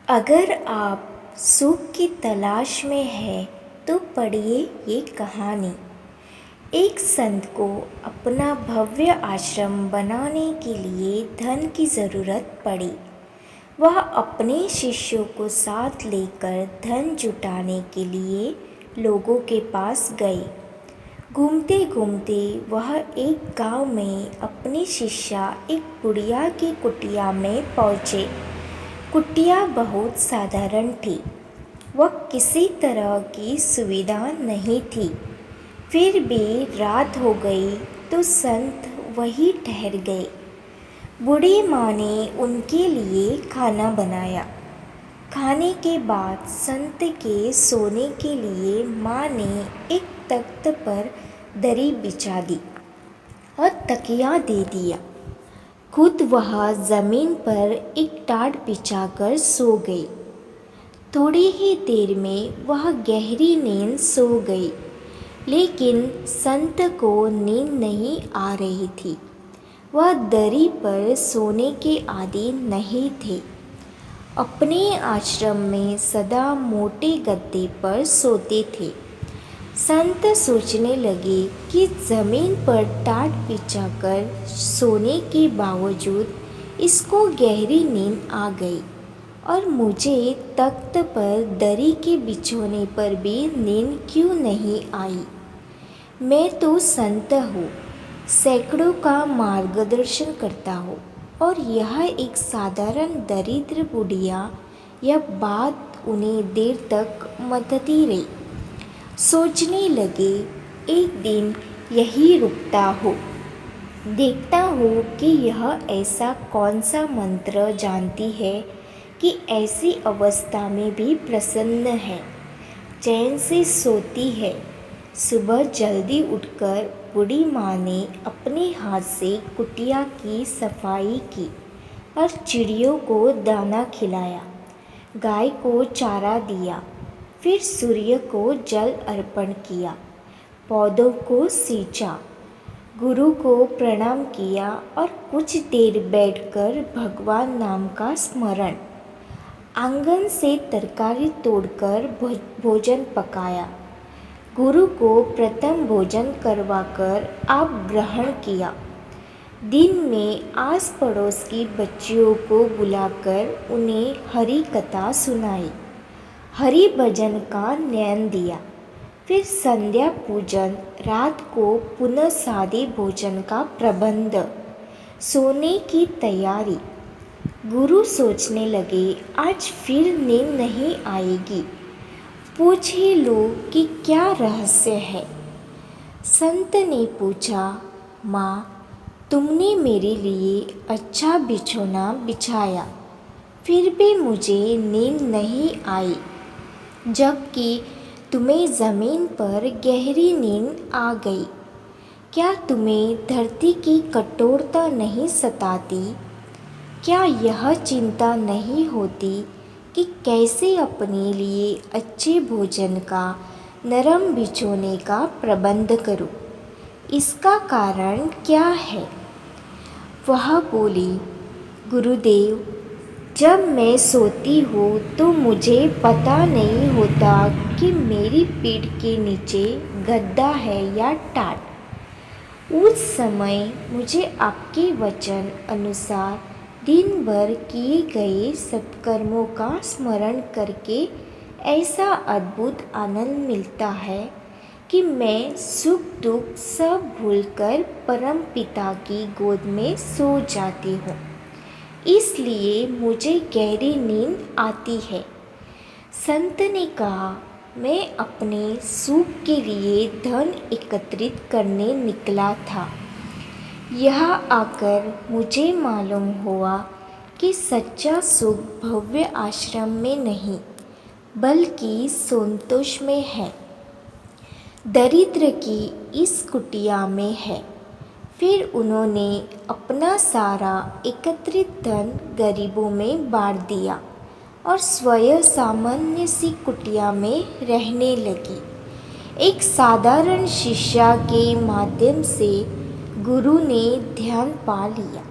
अगर आप सुख की तलाश में हैं तो पढ़िए ये कहानी। एक संत को अपना भव्य आश्रम बनाने के लिए धन की ज़रूरत पड़ी। वह अपने शिष्यों को साथ लेकर धन जुटाने के लिए लोगों के पास गए। घूमते घूमते वह एक गांव में अपनी शिष्या एक बुढ़िया की कुटिया में पहुँचे। कुटिया बहुत साधारण थी। वह किसी तरह की सुविधा नहीं थी। फिर भी रात हो गई तो संत वहीं ठहर गए। बूढ़ी माँ ने उनके लिए खाना बनाया। खाने के बाद संत के सोने के लिए माँ ने एक तख्त पर दरी बिछा दी और तकिया दे दिया। खुद वह ज़मीन पर एक टाट बिछाकर सो गई। थोड़ी ही देर में वह गहरी नींद सो गई, लेकिन संत को नींद नहीं आ रही थी। वह दरी पर सोने के आदी नहीं थे। अपने आश्रम में सदा मोटे गद्दे पर सोते थे। संत सोचने लगे कि ज़मीन पर टाट बिछाकर सोने के बावजूद इसको गहरी नींद आ गई और मुझे तख्त पर दरी के बिछोने पर भी नींद क्यों नहीं आई। मैं तो संत हूँ, सैकड़ों का मार्गदर्शन करता हूँ और यह एक साधारण दरिद्र बुढ़िया, यह बात उन्हें देर तक मथती रही। सोचने लगे, एक दिन यही रुकता हूँ, देखता हूँ कि यह ऐसा कौन सा मंत्र जानती है कि ऐसी अवस्था में भी प्रसन्न है, चैन से सोती है। सुबह जल्दी उठकर बूढ़ी माँ ने अपने हाथ से कुटिया की सफाई की और चिड़ियों को दाना खिलाया, गाय को चारा दिया। फिर सूर्य को जल अर्पण किया, पौधों को सींचा, गुरु को प्रणाम किया और कुछ देर बैठकर भगवान नाम का स्मरण। आंगन से तरकारी तोड़कर भोजन पकाया। गुरु को प्रथम भोजन करवाकर आप ग्रहण किया। दिन में आस पड़ोस की बच्चियों को बुलाकर उन्हें हरि कथा सुनाई, हरि भजन का ज्ञान दिया। फिर संध्या पूजन, रात को पुनः सादे भोजन का प्रबंध, सोने की तैयारी। गुरु सोचने लगे, आज फिर नींद नहीं आएगी, पूछ ही लो कि क्या रहस्य है। संत ने पूछा, माँ, तुमने मेरे लिए अच्छा बिछोना बिछाया, फिर भी मुझे नींद नहीं आई, जबकि तुम्हें ज़मीन पर गहरी नींद आ गई। क्या तुम्हें धरती की कठोरता नहीं सताती? क्या यह चिंता नहीं होती कि कैसे अपने लिए अच्छे भोजन का, नरम बिछोने का प्रबंध करूं? इसका कारण क्या है? वह बोली, गुरुदेव, जब मैं सोती हूँ तो मुझे पता नहीं होता कि मेरी पीठ के नीचे गद्दा है या टाट। उस समय मुझे आपके वचन अनुसार दिन भर किए गए सत्कर्मों का स्मरण करके ऐसा अद्भुत आनंद मिलता है कि मैं सुख दुख सब भूलकर परम पिता की गोद में सो जाती हूँ। इसलिए मुझे गहरी नींद आती है। संत ने कहा, मैं अपने सुख के लिए धन एकत्रित करने निकला था। यहाँ आकर मुझे मालूम हुआ कि सच्चा सुख भव्य आश्रम में नहीं, बल्कि संतोष में है, दरिद्र की इस कुटिया में है। फिर उन्होंने अपना सारा एकत्रित धन गरीबों में बांट दिया और स्वयं सामान्य सी कुटिया में रहने लगी। एक साधारण शिष्या के माध्यम से गुरु ने ध्यान पा लिया।